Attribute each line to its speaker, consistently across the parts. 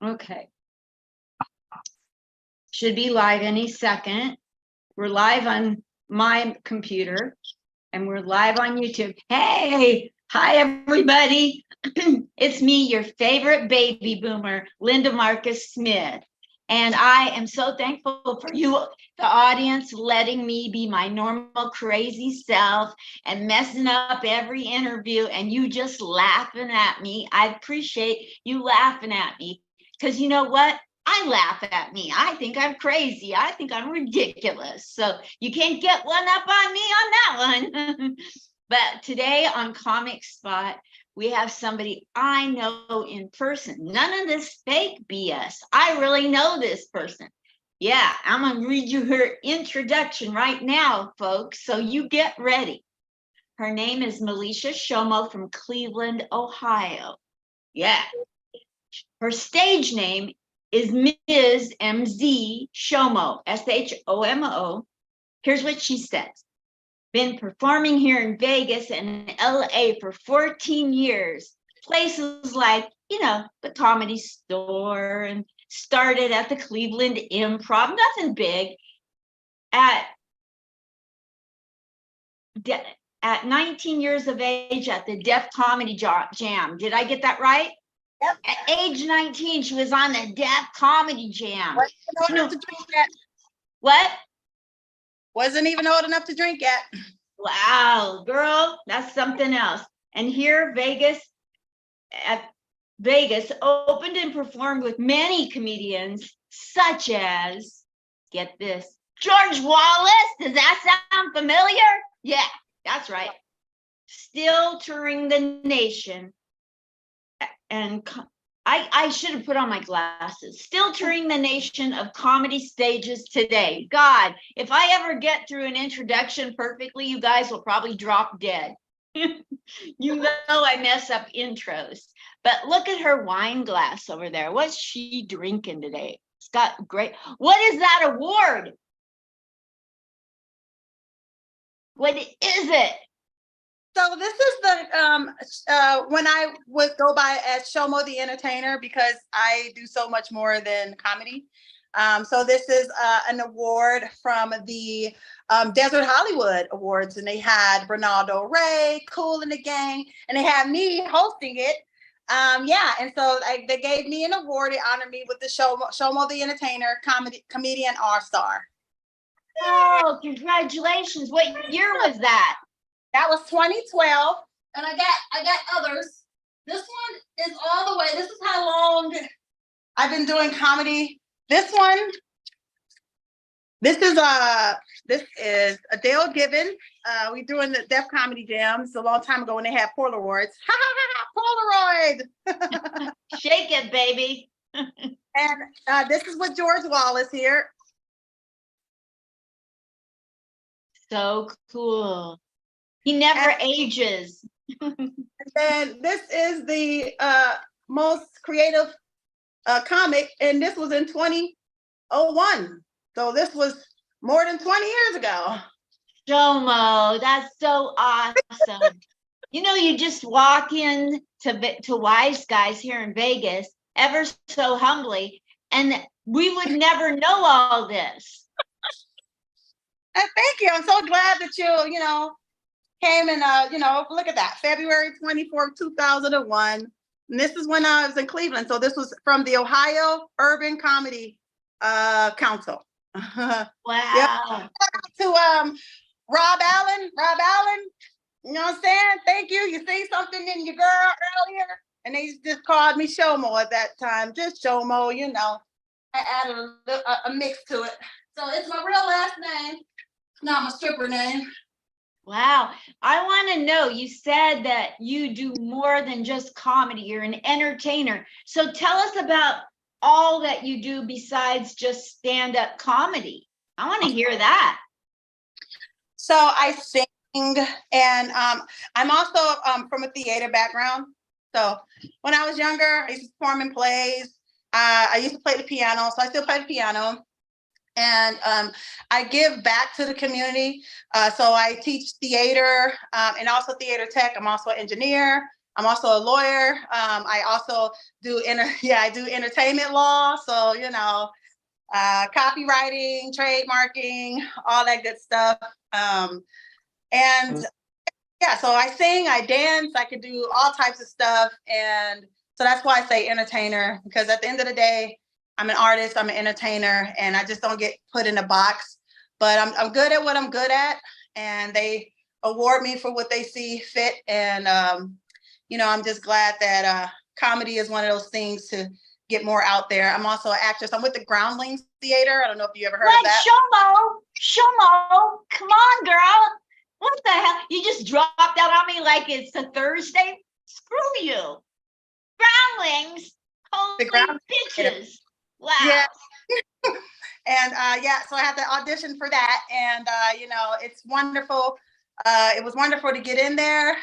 Speaker 1: Okay. Should be live any second. We're live on my computer and we're live on YouTube. Hey, hi everybody. It's me, your favorite baby boomer, Linda Marcus Smith. And I am so thankful for you, the audience, letting me be my normal crazy self and messing up every interview and you just laughing at me. I appreciate you laughing at me because you know what? I laugh at me. I think I'm crazy. I think I'm ridiculous. So you can't get one up on me on that one. But today on Comic Spot, we have somebody I know in person. None of this fake BS. I really know this person. Yeah, I'm going to read you her introduction right now, folks. So you get ready. Her name is Maliesha Shomo from Cleveland, Ohio. Yeah. Her stage name is Ms. MZ Shomo, Shomo. Here's what she says. Been performing here in Vegas and LA for 14 years. Places like, the Comedy Store, and started at the Cleveland Improv, nothing big. At 19 years of age at the Def Comedy Jam. Did I get that right?
Speaker 2: Yep.
Speaker 1: At age 19, she was on the Def Comedy Jam. What?
Speaker 2: Wasn't even old enough to drink yet.
Speaker 1: Wow, girl, that's something else. And here, Vegas opened and performed with many comedians, such as, get this, George Wallace. Does that sound familiar? Yeah, that's right. Still touring the nation. And I should have put on my glasses. Still touring the nation of comedy stages today. God, if I ever get through an introduction perfectly, you guys will probably drop dead. You know I mess up intros. But look at her wine glass over there. What's she drinking today? It's got great. What is that award? What is it?
Speaker 2: So this is the when I would go by as Shomo the Entertainer, because I do so much more than comedy. So this is an award from the Desert Hollywood Awards, and they had Ronaldo Ray, Cool and the Gang, and they had me hosting it. And so they gave me an award. They honored me with the Shomo the Entertainer Comedian All-Star.
Speaker 1: Oh, congratulations! What year was that?
Speaker 2: That was 2012, and I got others. This one is all the way. This is how long I've been doing comedy. This is Adele Gibbon. We doing the Def Comedy Jams a long time ago when they had Polaroids. Polaroid.
Speaker 1: Shake it, baby.
Speaker 2: And this is with George Wallace here.
Speaker 1: So cool. He never ages.
Speaker 2: And this is the most creative comic, and this was in 2001. So this was more than 20 years ago.
Speaker 1: Shomo, that's so awesome. You just walk in to Wise Guys here in Vegas, ever so humbly, and we would never know all this.
Speaker 2: And thank you. I'm so glad that you came and, look at that, February 24th, 2001. And this is when I was in Cleveland. So this was from the Ohio Urban Comedy Council.
Speaker 1: Wow.
Speaker 2: Yep. To Rob Allen, you know what I'm saying? Thank you. You see something in your girl earlier, and they just called me Shomo at that time. Just Shomo, I added a mix to it. So it's my real last name, not my stripper name.
Speaker 1: Wow. I want to know, you said that you do more than just comedy. You're an entertainer. So tell us about all that you do besides just stand-up comedy. I want to hear that.
Speaker 2: So I sing, and I'm also from a theater background. So when I was younger, I used to perform in plays. I used to play the piano, so I still play the piano. And I give back to the community. So I teach theater and also theater tech. I'm also an engineer. I'm also a lawyer. I also do I do entertainment law. So, copywriting, trademarking, all that good stuff. And yeah, so I sing, I dance, I can do all types of stuff. And so that's why I say entertainer, because at the end of the day, I'm an artist, I'm an entertainer, and I just don't get put in a box. But I'm good at what I'm good at, and they award me for what they see fit. And I'm just glad that comedy is one of those things to get more out there. I'm also an actress. I'm with the Groundlings Theater. I don't know if you ever heard of that.
Speaker 1: Shomo, come on, girl. What the hell? You just dropped out on me like it's a Thursday? Screw you. Groundlings. Holy bitches. Wow.
Speaker 2: Yeah. And so I had to audition for that. And, it's wonderful. It was wonderful to get in there.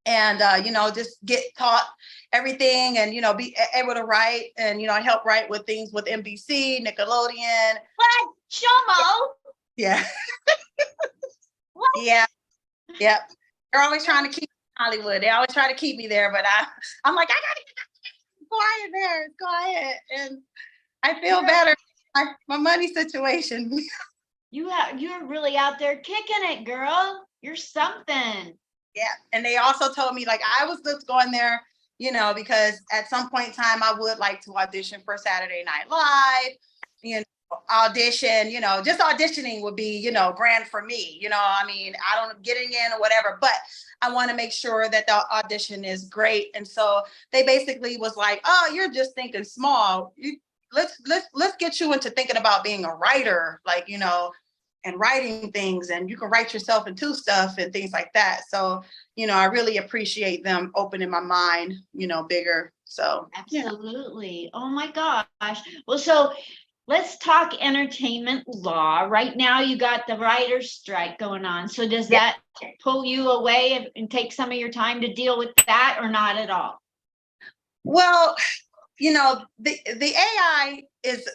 Speaker 2: And just get taught everything and, be able to write and, help write with things with NBC, Nickelodeon.
Speaker 1: What? Shomo?
Speaker 2: Yeah.
Speaker 1: What?
Speaker 2: Yeah. Yep. They're always trying to keep me in Hollywood. They always try to keep me there, but I'm like, I gotta get quiet there. It's quiet. And I feel better. My money situation.
Speaker 1: You're really out there kicking it, girl. You're something.
Speaker 2: Yeah. And they also told me, like, I was just going there, because at some point in time, I would like to audition for Saturday Night Live, audition, just auditioning would be, grand for me. I don't getting in or whatever, but I want to make sure that the audition is great. And so they basically was like, oh, you're just thinking small. Let's get you into thinking about being a writer, like, and writing things, and you can write yourself into stuff and things like that. So, I really appreciate them opening my mind, bigger. So
Speaker 1: absolutely. Yeah. Oh my gosh. Well, so let's talk entertainment law. Right now, you got the writer's strike going on. So does that pull you away and take some of your time to deal with that, or not at all?
Speaker 2: Well, the AI is,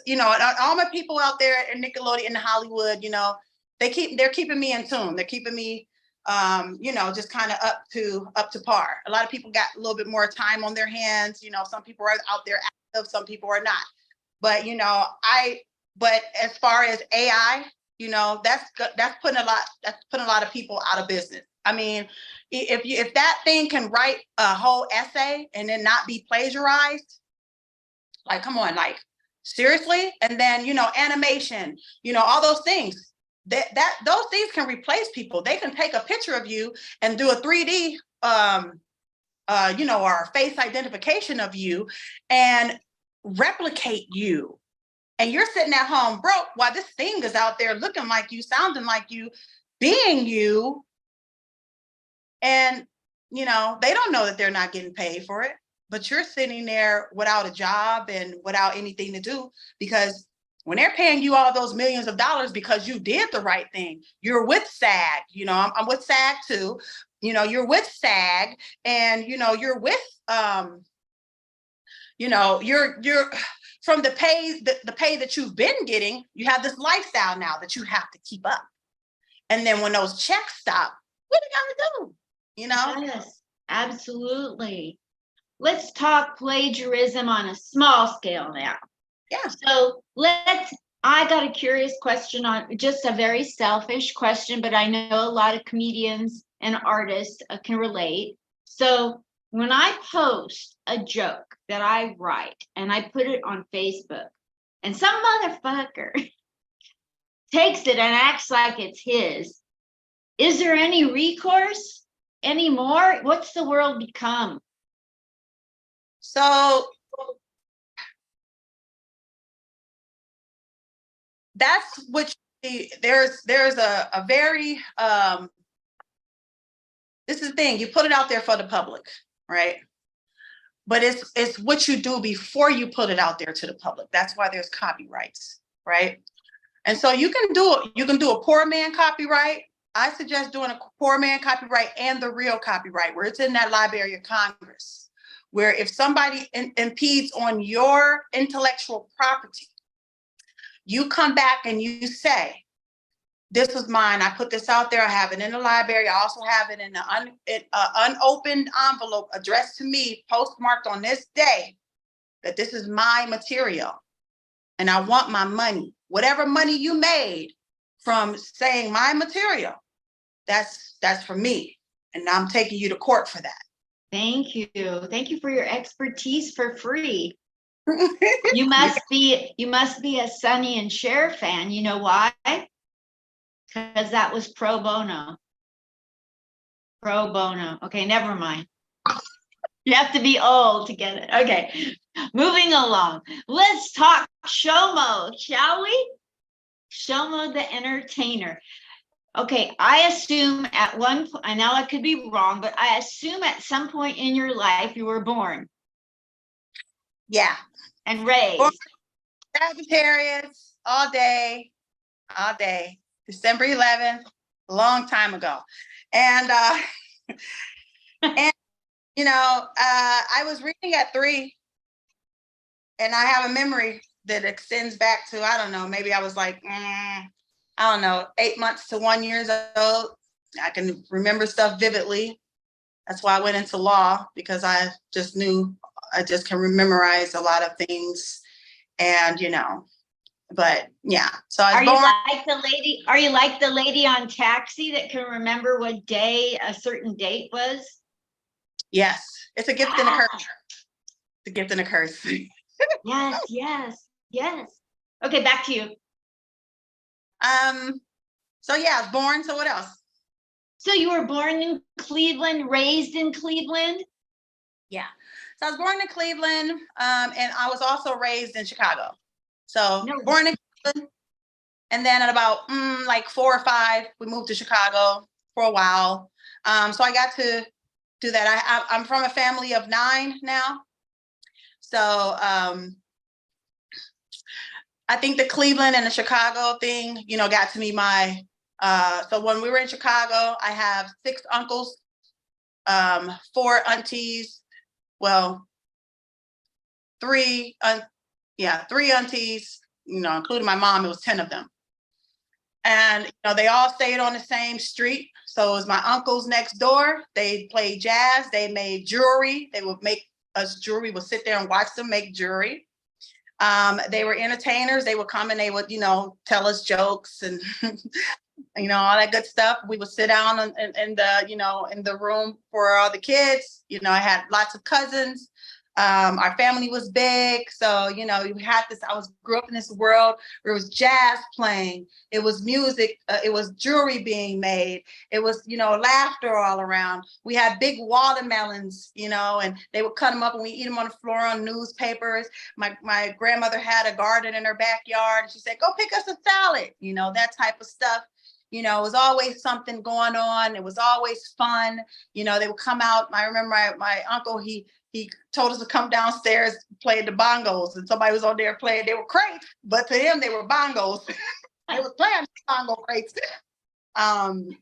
Speaker 2: all my people out there in Nickelodeon and Hollywood, they're keeping me in tune. They're keeping me, just kind of up to par. A lot of people got a little bit more time on their hands. Some people are out there active, some people are not. But, but as far as AI, that's putting a lot of people out of business. I mean, if that thing can write a whole essay and then not be plagiarized, like, come on, like, seriously? And then, animation, all those things, those things can replace people. They can take a picture of you and do a 3D, or face identification of you and replicate you. And you're sitting at home broke while this thing is out there looking like you, sounding like you, being you. And, they don't know that they're not getting paid for it. But you're sitting there without a job and without anything to do, because when they're paying you all those millions of dollars because you did the right thing, you're with SAG, I'm with SAG too, you're with SAG, and, you're with, you're from the pay that you've been getting, you have this lifestyle now that you have to keep up. And then when those checks stop, what are you gonna do?
Speaker 1: Yes, absolutely. Let's talk plagiarism on a small scale now.
Speaker 2: Yeah.
Speaker 1: So I got a curious question, on just a very selfish question, but I know a lot of comedians and artists can relate. So when I post a joke that I write and I put it on Facebook, and some motherfucker takes it and acts like it's his, is there any recourse anymore? What's the world become?
Speaker 2: So that's what there's a very this is the thing, you put it out there for the public, right? But it's what you do before you put it out there to the public. That's why there's copyrights, right? And so you can do a poor man copyright. I suggest doing a poor man copyright and the real copyright, where it's in that Library of Congress, where if somebody impedes on your intellectual property, you come back and you say, this was mine. I put this out there. I have it in the library. I also have it in an unopened envelope addressed to me, postmarked on this day, that this is my material. And I want my money. Whatever money you made from saying my material, that's for me. And I'm taking you to court for that.
Speaker 1: Thank you. Thank you for your expertise for free. You must be a Sonny and Cher fan. You know why? Because that was pro bono. Pro bono. Okay, never mind. You have to be old to get it. Okay, moving along. Let's talk Shomo, shall we? Shomo the entertainer. Okay, I assume at one point, I know I could be wrong, but I assume at some point in your life you were born.
Speaker 2: Yeah.
Speaker 1: And raised.
Speaker 2: Born Sagittarius, all day. December 11th, a long time ago. And, and you know, I was reading at 3, and I have a memory that extends back to, I don't know, maybe I was like, I don't know, 8 months to 1 year old. I can remember stuff vividly. That's why I went into law, because I just knew I just can memorize a lot of things. And, you know, but yeah. So I was born.
Speaker 1: Are you like the lady on Taxi that can remember what day a certain date was?
Speaker 2: Yes. It's a gift and a curse. It's a gift and a curse.
Speaker 1: Yes. Okay, back to you.
Speaker 2: So yeah, I was born. So what else?
Speaker 1: So you were born in Cleveland, raised in Cleveland?
Speaker 2: Yeah. So I was born in Cleveland, and I was also raised in Chicago. So born in Cleveland, and then at about like 4 or 5, we moved to Chicago for a while. So I got to do that. I'm from a family of 9 now. So I think the Cleveland and the Chicago thing, you know, got to me. So when we were in Chicago, I have 6 uncles, 4 aunties, well, 3 aunties, you know, including my mom. It was 10 of them. And, you know, they all stayed on the same street. So it was my uncles next door. They played jazz. They made jewelry. They would make us jewelry. We'll sit there and watch them make jewelry. They were entertainers. They would come and they would, you know, tell us jokes and, you know, all that good stuff. We would sit down in the, you know, in the room for all the kids. You know, I had lots of cousins. Our family was big. So, you know, we had this, grew up in this world where it was jazz playing. It was music. It was jewelry being made. It was, you know, laughter all around. We had big watermelons, you know, and they would cut them up and we eat them on the floor on newspapers. My grandmother had a garden in her backyard. And she said, go pick us a salad, you know, that type of stuff. You know, it was always something going on. It was always fun. You know, they would come out. I remember my uncle, he told us to come downstairs, play the bongos, and somebody was on there playing. They were crates, but to him, they were bongos. They was playing bongo crates. And,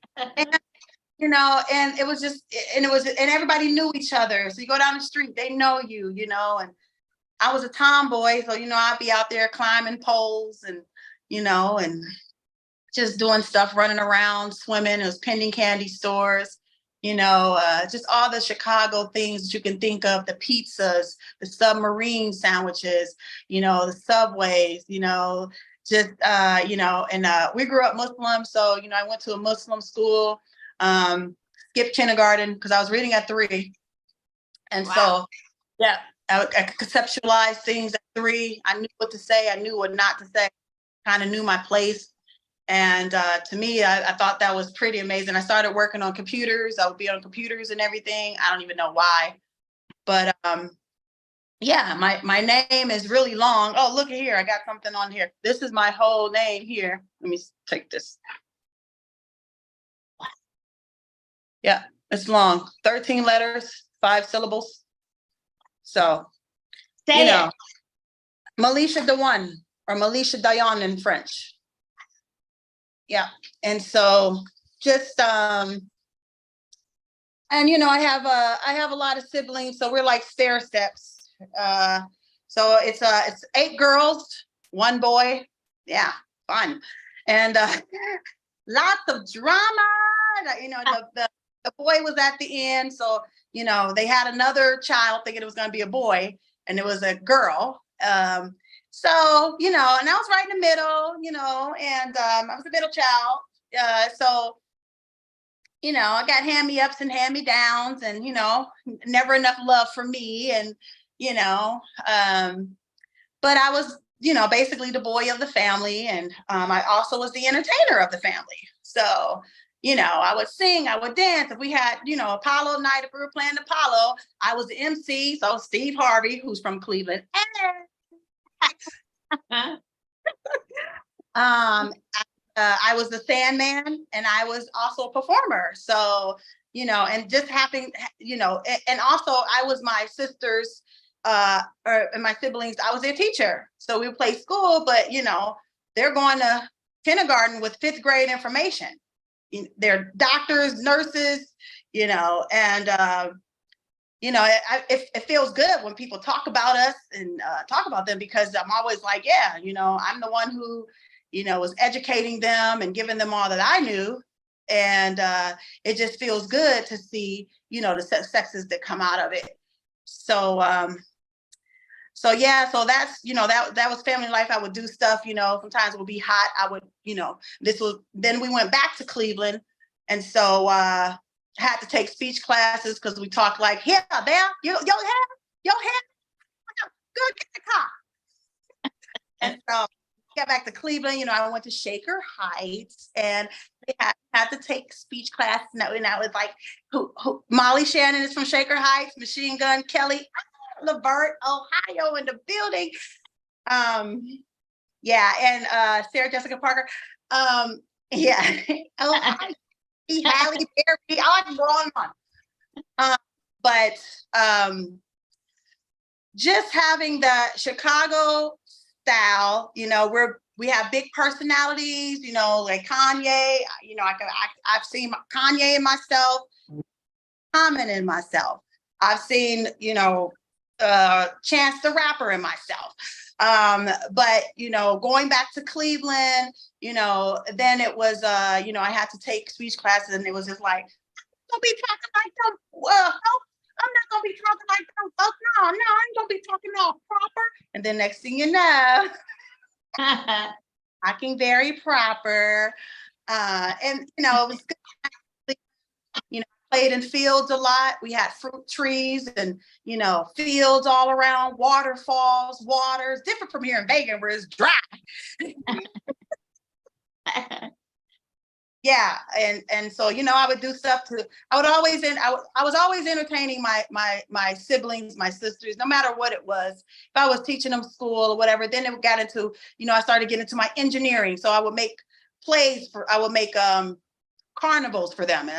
Speaker 2: you know, and it was just, and everybody knew each other. So you go down the street, they know you, you know, and I was a tomboy. So, you know, I'd be out there climbing poles and, you know, and just doing stuff, running around, swimming. It was pending candy stores. You know, just all the Chicago things that you can think of, the pizzas, the submarine sandwiches, you know, the subways, you know, just, you know, and we grew up Muslim. So, you know, I went to a Muslim school, skipped kindergarten because I was reading at 3. And so, yeah, I conceptualized things at 3. I knew what to say. I knew what not to say, kind of knew my place. And to me, I thought that was pretty amazing. I started working on computers. I would be on computers and everything. I don't even know why. But yeah, my name is really long. Oh, look at here. I got something on here. This is my whole name here. Let me take this. Yeah, it's long. 13 letters, 5 syllables. So, you know, Maliesha the One, or Maliesha Dayan in French. Yeah. And so just, and, you know, I have a lot of siblings, so we're like stair steps. So it's 8 girls, 1 boy. Yeah, fun. And lots of drama. The boy was at the end. So, they had another child thinking it was going to be a boy, and it was a girl. So, and I was right in the middle, and I was a middle child. So, I got hand-me-ups and hand-me-downs, and, never enough love for me. And, but I was, basically the boy of the family. And I also was the entertainer of the family. So, I would sing, I would dance. If we had, Apollo night, if we were playing Apollo, I was the MC. So Steve Harvey, who's from Cleveland. I was the Sandman, and I was also a performer. So, and just having, and also I was my sister's, and my siblings, I was their teacher. So we would play school, but, they're going to kindergarten with 5th grade information. They're doctors, nurses, and, it feels good when people talk about us and talk about them, because I'm always like, yeah, I'm the one who, was educating them and giving them all that I knew. And it just feels good to see, the successes that come out of it. So, yeah, so that's, that was family life. I would do stuff, sometimes it would be hot. I would, then we went back to Cleveland. And so, had to take speech classes because we talked like, here, there, your head, good, get the car. And so got back to Cleveland, I went to Shaker Heights, and they had to take speech class. And I was like, who Molly Shannon is from Shaker Heights, Machine Gun Kelly, Levert, Ohio in the building. Yeah, and Sarah Jessica Parker. Yeah, Ohio. Halle Berry, I like wrong one. But just having the Chicago style, we have big personalities, like Kanye. I've seen Kanye in myself, Common in myself. I've seen, Chance the Rapper in myself. But, going back to Cleveland, then it was, I had to take speech classes, and it was just like, don't be talking like them. Well, no, I'm not going to be talking like them. Oh, no, I ain't going to be talking all proper. And then next thing you know, talking very proper. And, it was good. Played in fields a lot. We had fruit trees and, fields all around, waterfalls, waters, different from here in Vegas where it's dry. Yeah. And so, I would do stuff I was always entertaining my siblings, my sisters, no matter what it was. If I was teaching them school or whatever, then it got into, I started getting into my engineering. So I would make carnivals for them.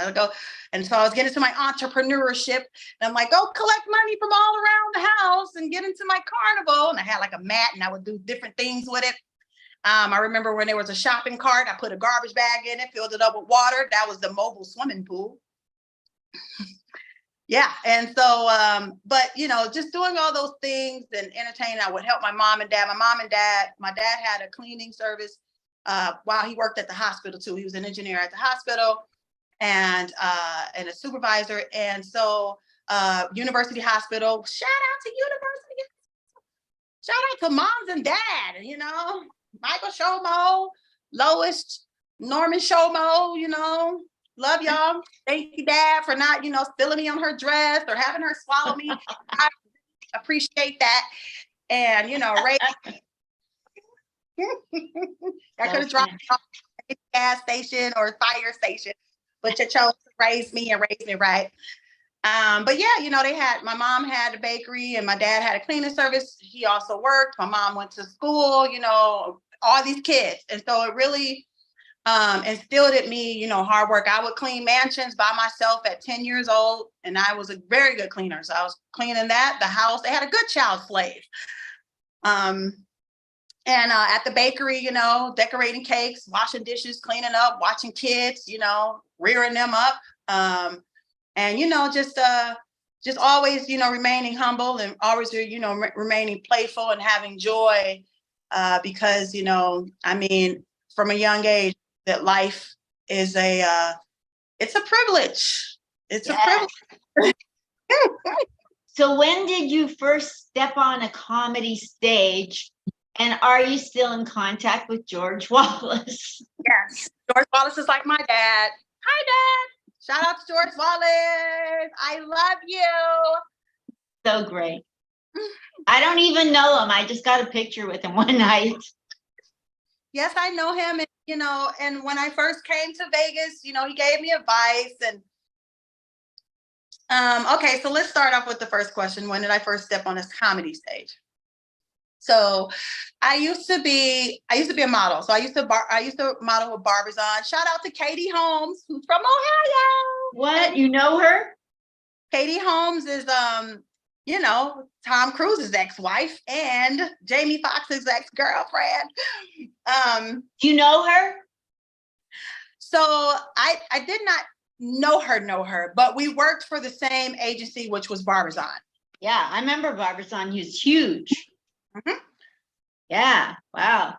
Speaker 2: And so I was getting into my entrepreneurship, and I'm like, go collect money from all around the house and get into my carnival. And I had like a mat, and I would do different things with it. I remember when there was a shopping cart, I put a garbage bag in it, filled it up with water. That was the mobile swimming pool. Yeah. And so, but, just doing all those things and entertaining, I would help my mom and dad. My dad had a cleaning service while he worked at the hospital too. He was an engineer at the hospital and a supervisor. And so University Hospital, shout out to University. Shout out to moms and dad, Michael Shomo, Lois, Norman Shomo, love y'all. Thank you, Dad, for not, spilling me on her dress or having her swallow me. I appreciate that. And, Ray, I could have dropped me off at a gas station or fire station, but you chose to raise me and raise me right. But yeah, my mom had a bakery and my dad had a cleaning service. He also worked. My mom went to school, all these kids. And so it really instilled in me, hard work. I would clean mansions by myself at 10 years old. And I was a very good cleaner. So I was cleaning the house. They had a good child slave. And at the bakery, decorating cakes, washing dishes, cleaning up, watching kids, rearing them up. And, just always, remaining humble and always, remaining playful and having joy because, from a young age that life is it's a privilege. It's a
Speaker 1: Yes.
Speaker 2: privilege.
Speaker 1: So when did you first step on a comedy stage? And are you still in contact with George Wallace?
Speaker 2: Yes. George Wallace is like my dad. Hi, Dad. Shout out to George Wallace. I love you.
Speaker 1: So great. I don't even know him. I just got a picture with him one night.
Speaker 2: Yes, I know him. And, and when I first came to Vegas, he gave me advice. And okay, so let's start off with the first question. When did I first step on this comedy stage? So I used to be a model. So I used to model with Barbers On. Shout out to Katie Holmes, who's from Ohio.
Speaker 1: What? You know her?
Speaker 2: Katie Holmes is Tom Cruise's ex-wife and Jamie Foxx's ex-girlfriend.
Speaker 1: Do you know her?
Speaker 2: So I did not know her, but we worked for the same agency, which was Barbers On.
Speaker 1: Yeah, I remember Barbers On. He was huge.
Speaker 2: Mm-hmm.
Speaker 1: Yeah, wow.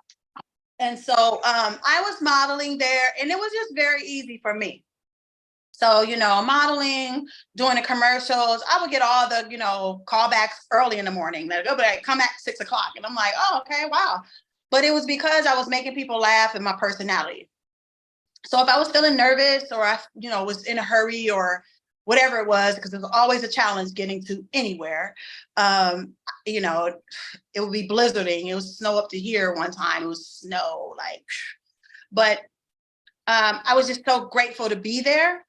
Speaker 2: And so I was modeling there, and it was just very easy for me. So, modeling, doing the commercials, I would get all the, callbacks early in the morning. They'd go, but come at 6 o'clock. And I'm like, oh, okay, wow. But it was because I was making people laugh and my personality. So if I was feeling nervous or I, was in a hurry or whatever it was, because it was always a challenge getting to anywhere, it would be blizzarding. It was snow up to here one time. It was snow, but I was just so grateful to be there.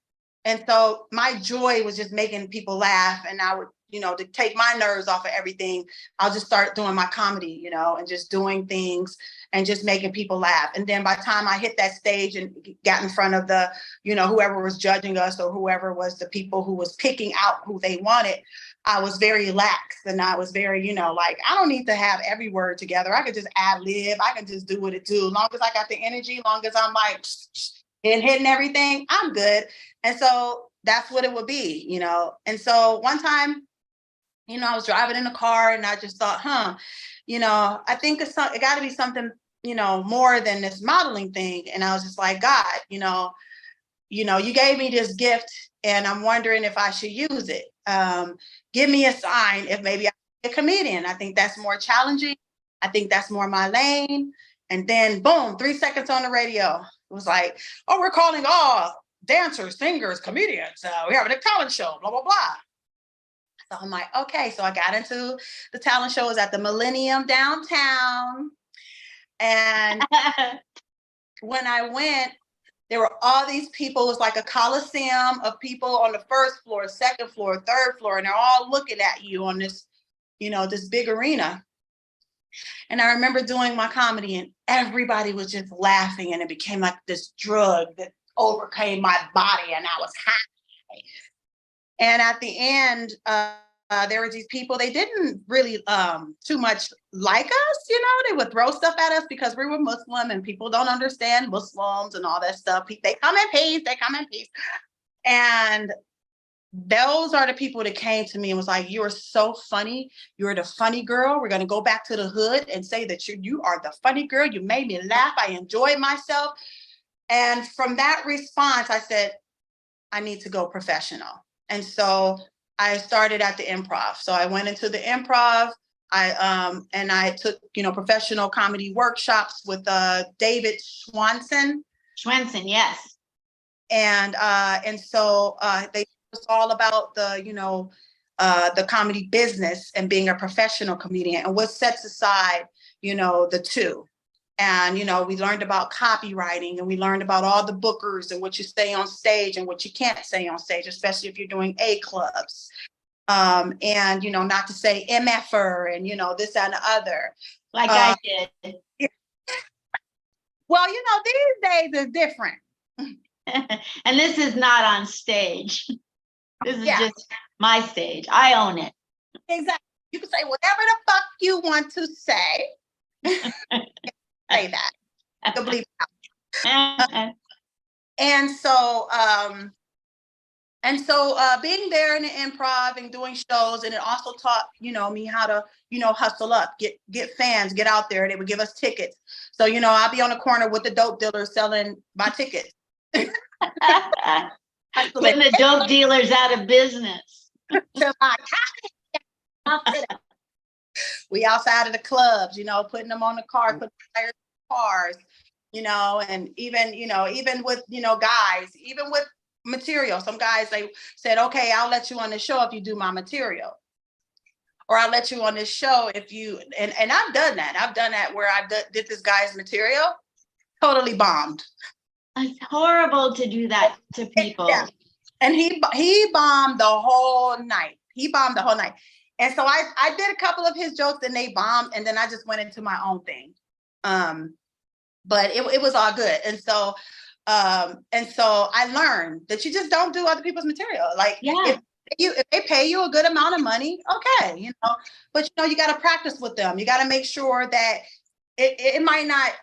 Speaker 2: And so my joy was just making people laugh. And I would, to take my nerves off of everything, I'll just start doing my comedy, and just doing things and just making people laugh. And then by the time I hit that stage and got in front of the, whoever was judging us or whoever was the people who was picking out who they wanted, I was very lax and I was very, I don't need to have every word together. I could just ad lib. I can just do what it do. As long as I got the energy, as long as I'm and hitting everything, I'm good. And so that's what it would be, And so one time, I was driving in a car and I just thought, I think it got to be something, more than this modeling thing. And I was just like, God, you gave me this gift and I'm wondering if I should use it. Give me a sign if maybe I'm a comedian. I think that's more challenging. I think that's more my lane. And then boom, 3 seconds on the radio. It was like, oh, we're calling all dancers, singers, comedians. We're having a talent show, blah, blah, blah. So I'm like, okay. So I got into the talent shows at the Millennium downtown. And when I went, there were all these people. It was like a coliseum of people on the first floor, second floor, third floor. And they're all looking at you on this, this big arena. And I remember doing my comedy and everybody was just laughing and it became like this drug that overcame my body and I was high. And at the end, there were these people, they didn't really too much like us, they would throw stuff at us because we were Muslim and people don't understand Muslims and all that stuff. They come in peace. And those are the people that came to me and was like, you are so funny. You're the funny girl. We're going to go back to the hood and say that you are the funny girl. You made me laugh. I enjoyed myself. And from that response, I said, I need to go professional. And so I started at the improv. So I went into the improv. I took, professional comedy workshops with David Schwanson.
Speaker 1: Schwanson, yes.
Speaker 2: And so they was all about the comedy business and being a professional comedian and what sets aside, the two. And, we learned about copywriting and we learned about all the bookers and what you say on stage and what you can't say on stage, especially if you're doing A clubs. And, not to say MFer and, this, that, and the other.
Speaker 1: Like I did.
Speaker 2: Well, these days is different.
Speaker 1: And this is not on stage. This is just my stage. I own it.
Speaker 2: Exactly. You can say whatever the fuck you want to say. Say that. You'll believe it. And so being there in the improv and doing shows, and it also taught, me how to, hustle up, get fans, get out there. They would give us tickets. So, I'll be on the corner with the dope dealer selling my tickets.
Speaker 1: Putting the dope dealers out of business.
Speaker 2: We outside of the clubs, putting them on the car, putting tires in cars, and even with, guys, even with material. Some guys, they said, okay, I'll let you on the show if you do my material. Or I'll let you on this show if you, and I've done that. I've done that where I did this guy's material, totally bombed.
Speaker 1: It's horrible to do that to people.
Speaker 2: Yeah. And he bombed the whole night. And so I did a couple of his jokes and they bombed, and then I just went into my own thing. But it was all good. And so I learned that you just don't do other people's material. Like,
Speaker 1: yeah.
Speaker 2: If they pay you a good amount of money, okay, but you got to practice with them. You got to make sure that it might not,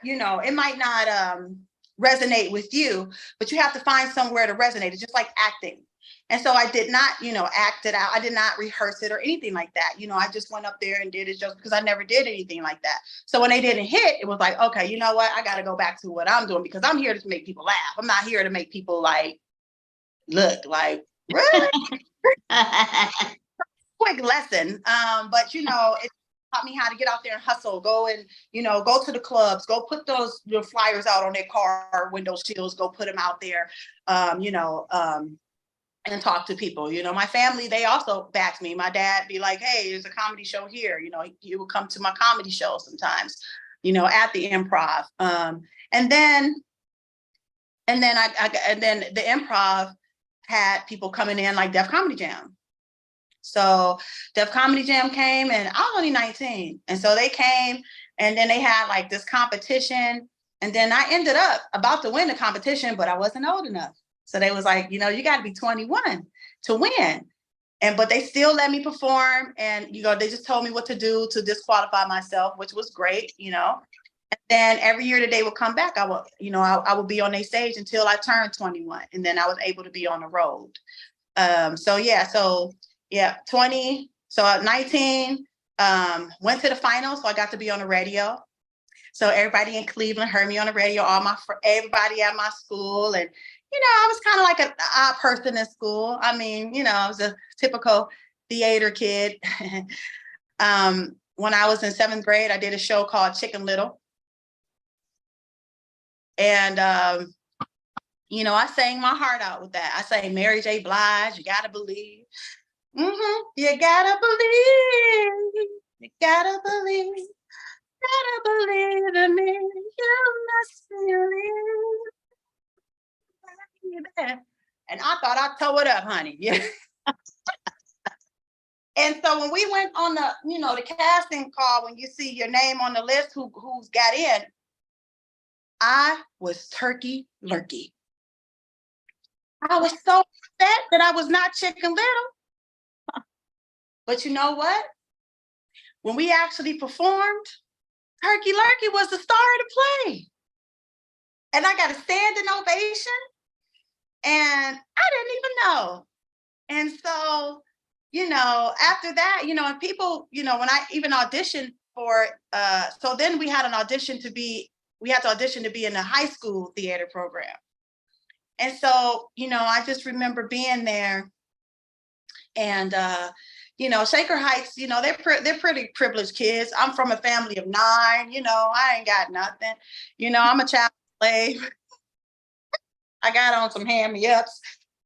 Speaker 2: resonate with you, but you have to find somewhere to resonate. It's just like acting. And so I did not, act it out. I did not rehearse it or anything like that. I just went up there and did it just because I never did anything like that. So when they didn't hit, it was like, okay, you know what? I got to go back to what I'm doing, because I'm here to make people laugh. I'm not here to make people like, look like, really? Quick lesson. But it taught me how to get out there and hustle, go and, go to the clubs, go put those flyers out on their car window shields, go put them out there, and talk to people. My family, they also backed me. My dad be like, hey, there's a comedy show here. He would come to my comedy show sometimes, at the Improv. And then the Improv had people coming in like Def Comedy Jam. So Def Comedy Jam came, and I was only 19. And so they came, and then they had like this competition. And then I ended up about to win the competition, but I wasn't old enough. So they was like, you got to be 21 to win. But they still let me perform. And, they just told me what to do to disqualify myself, which was great, And then every year that they would come back, I would be on their stage until I turned 21. And then I was able to be on the road. 20, so at 19, went to the finals, so I got to be on the radio. So everybody in Cleveland heard me on the radio, everybody at my school. And, I was kind of like an odd person in school. I mean, I was a typical theater kid. When I was in 7th grade, I did a show called Chicken Little. And, I sang my heart out with that. I sang Mary J. Blige, You Gotta Believe. Mm-hmm. You gotta believe. You gotta believe. Gotta believe in me. You must believe. And I thought I'd toe it up, honey. Yeah. And so when we went on the, the casting call, when you see your name on the list, who's got in, I was turkey lurkey. I was so upset that I was not Chicken Little. But you know what? When we actually performed, Turkey Lurkey was the star of the play. And I got a standing ovation. And I didn't even know. And so, after that, and people, when I even auditioned for, so then we had to audition to be in the high school theater program. And so, I just remember being there. And, Shaker Heights, they're pretty privileged kids. I'm from a family of 9, I ain't got nothing. I'm a child slave. I got on some hand-me-ups.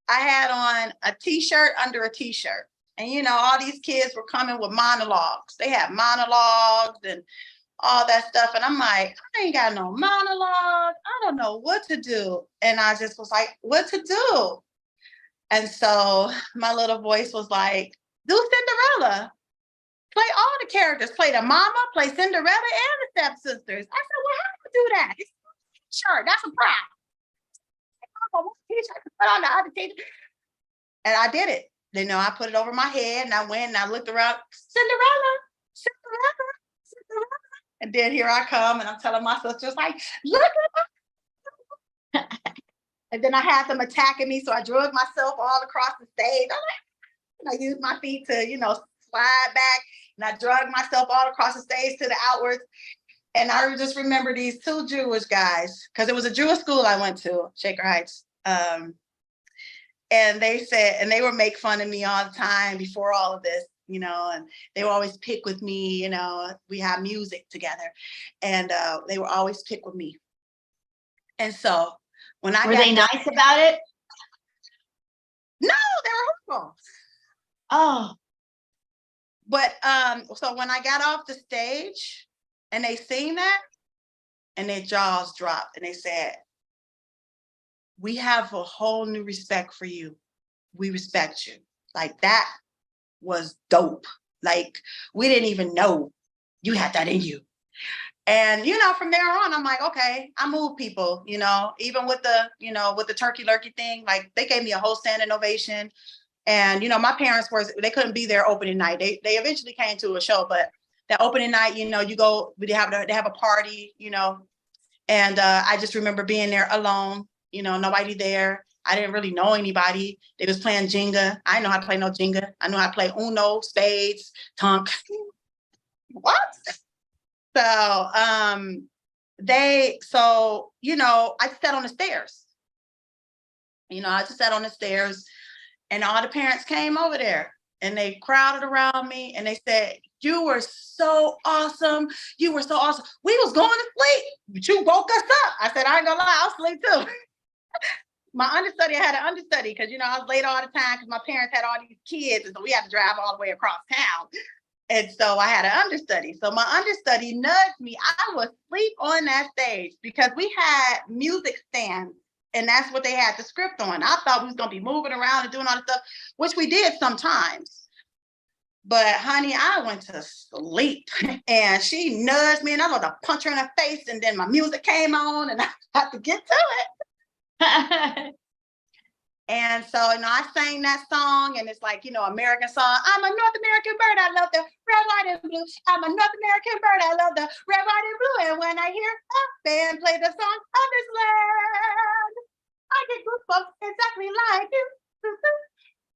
Speaker 2: I had on a t-shirt under a t-shirt. And, all these kids were coming with monologues. They had monologues and all that stuff. And I'm like, I ain't got no monologue. I don't know what to do. And I just was like, what to do? And so my little voice was like, do Cinderella. Play all the characters. Play the mama, play Cinderella and the stepsisters. I said, well, how do you do that? It's a shirt. That's a prop. Put on the other t-shirt. And I did it. I put it over my head, and I went and I looked around, Cinderella. And then here I come, and I'm telling my sisters, like, look at me. And then I had them attacking me, so I drug myself all across the stage. I used my feet to, slide back, and I drug myself all across the stage to the outwards. And I just remember these 2 Jewish guys, because it was a Jewish school I went to, Shaker Heights. And they said, and they would make fun of me all the time before all of this, and they would always pick with me, we have music together, and they would always pick with me. And so when I
Speaker 1: were they
Speaker 2: done,
Speaker 1: nice about it?
Speaker 2: no, they were hurtful.
Speaker 1: Oh,
Speaker 2: But so when I got off the stage and they seen that, and their jaws dropped, and they said, we have a whole new respect for you. We respect you. Like, that was dope. Like, we didn't even know you had that in you. And, from there on, I'm like, okay, I move people, even with the turkey lurkey thing, like, they gave me a whole standing ovation. And, my parents they couldn't be there opening night. They eventually came to a show, but that opening night, you go, they have a party, and I just remember being there alone, nobody there. I didn't really know anybody. They was playing Jenga. I didn't know how to play no Jenga. I knew how to play Uno, spades, tunk. What? So, I sat on the stairs. I just sat on the stairs, and all the parents came over there, and they crowded around me, and they said, you were so awesome. You were so awesome. We was going to sleep, but you woke us up. I said, I ain't gonna lie, I'll sleep too. My understudy, I had an understudy because, I was late all the time because my parents had all these kids, and so we had to drive all the way across town. And so I had an understudy. So my understudy nudged me. I was asleep on that stage because we had music stands, and that's what they had the script on. I thought we was going to be moving around and doing all the stuff, which we did sometimes. But honey, I went to sleep, and she nudged me, and I was to punch her in the face, and then my music came on, and I had to get to it. And so, I sang that song, and it's like, American song. I'm a North American bird. I love the red, white, and blue. I'm a North American bird. I love the red, white, and blue. And when I hear a band play the song of this land, I get goosebumps exactly like you.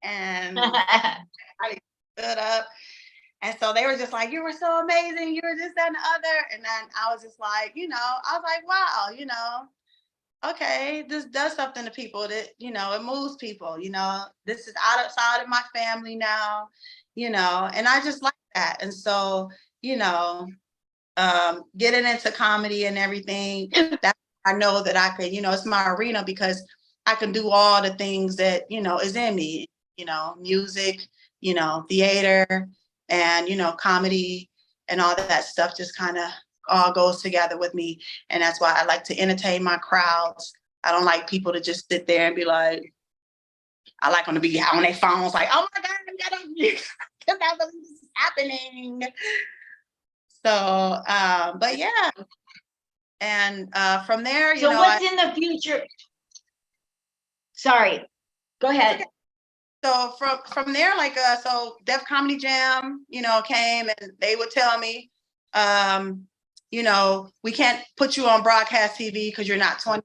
Speaker 2: And I stood up. And so they were just like, you were so amazing. You were this, that, and the other. And then I was just like, I was like, wow, okay, this does something to people that, it moves people, this is outside of my family now, and I just like that. And so, getting into comedy and everything, that I know that I could, it's my arena because I can do all the things that, is in me, music, theater, and, comedy and all that stuff just kind of all goes together with me. And that's why I like to entertain my crowds. I don't like people to just sit there and be like, I like them to be on their phones like, oh my God, I can't believe this is happening. So, but yeah. And from there,
Speaker 1: so what's in the future? Sorry, go ahead.
Speaker 2: Okay. So from there, like, so Def Comedy Jam, came, and they would tell me, we can't put you on broadcast TV because you're not 20,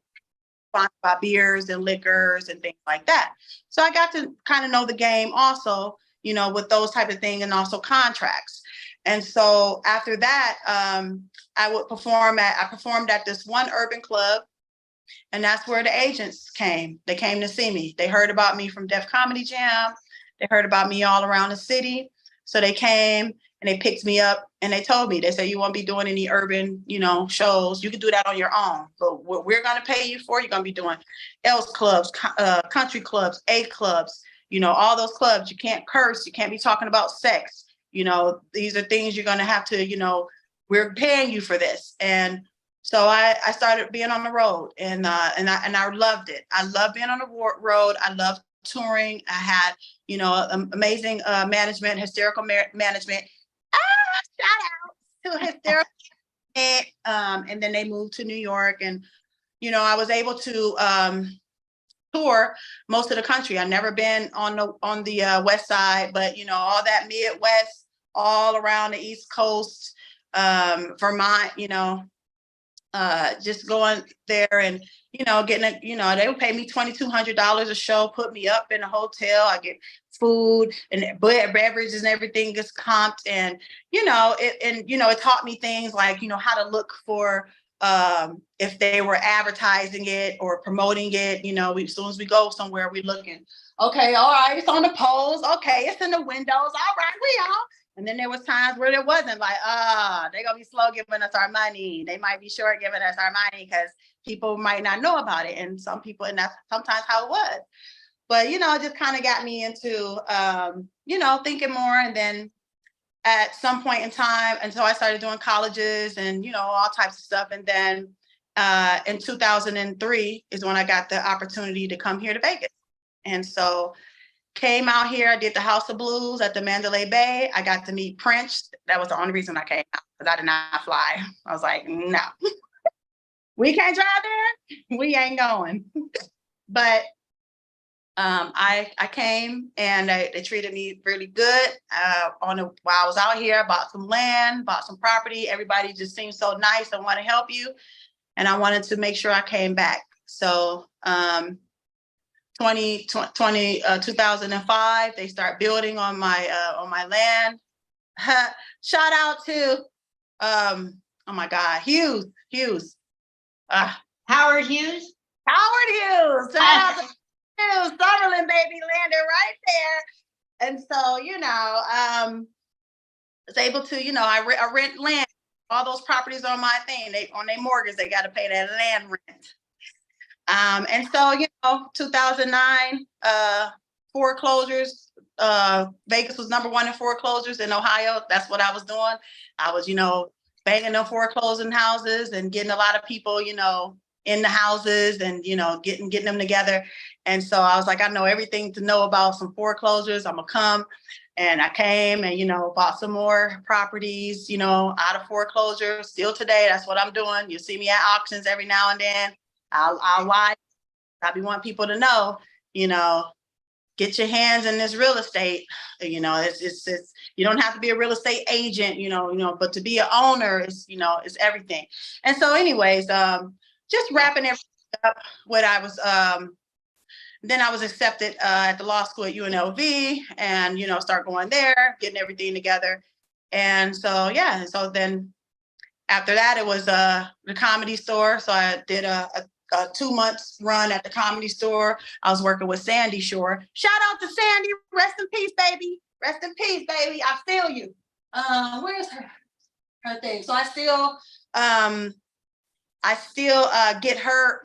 Speaker 2: sponsored by beers and liquors and things like that. So I got to kind of know the game also, with those type of things, and also contracts. And so after that, I performed at this one urban club, and that's where the agents came. They came to see me. They heard about me from Def Comedy Jam. They heard about me all around the city. So they came and they picked me up, and they told me, they said, you won't be doing any urban, shows. You can do that on your own. But what we're going to pay you for, you're going to be doing L's clubs, country clubs, A clubs, all those clubs. You can't curse. You can't be talking about sex. These are things you're going to have to, we're paying you for this. And so I started being on the road, and I loved it. I love being on the road. I love touring. I had, amazing management, hysterical management. Shout out to hysterical. And then they moved to New York, and I was able to tour most of the country. I've never been on the west side, but all that Midwest, all around the East Coast, Vermont, just going there and getting they would pay me $2,200 a show, put me up in a hotel. I get food and beverages and everything gets comped, and it taught me things like how to look for if they were advertising it or promoting it. As soon as we go somewhere, we looking. Okay, all right, it's on the poles. Okay, it's in the windows. All right, we all. And then there was times where there wasn't, like, they're gonna be slow giving us our money. They might be short giving us our money because people might not know about it. And some people, and that's sometimes how it was. But, it just kind of got me into, thinking more. And then at some point in time, until I started doing colleges and, all types of stuff. And then in 2003 is when I got the opportunity to come here to Vegas. And so came out here. I did the House of Blues at the Mandalay Bay. I got to meet Prince. That was the only reason I came out, because I did not fly. I was like, no, we can't drive there. We ain't going. But I came, and they treated me really good. While I was out here, I bought some land, bought some property. Everybody just seemed so nice and want to help you. And I wanted to make sure I came back. So 2005, they start building on my land. Shout out to oh my God, Hughes.
Speaker 1: Howard Hughes.
Speaker 2: Shout out to Hughes, Sutherland, baby, landed right there. And so, I was able to, I rent land. All those properties on my thing, on their mortgage, they got to pay that land rent. And so, 2009, foreclosures. Vegas was #1 in foreclosures in Ohio. That's what I was doing. I was, banging them foreclosing houses and getting a lot of people, in the houses and, getting them together. And so I was like, I know everything to know about some foreclosures. I'm gonna come. And I came and, bought some more properties, out of foreclosure. Still today, that's what I'm doing. You see me at auctions every now and then. I'll lie. I be wanting people to know, get your hands in this real estate. It's you don't have to be a real estate agent, but to be an owner is, is everything. And so anyways, just wrapping everything up, what I was, then I was accepted at the law school at UNLV and, start going there, getting everything together. And so, yeah. So then after that, it was the Comedy Store. So I did a 2 months run at the Comedy Store. I was working with Sandy Shore. Shout out to Sandy. Rest in peace, baby. Rest in peace, baby. I feel you. Where's her thing? So I still get her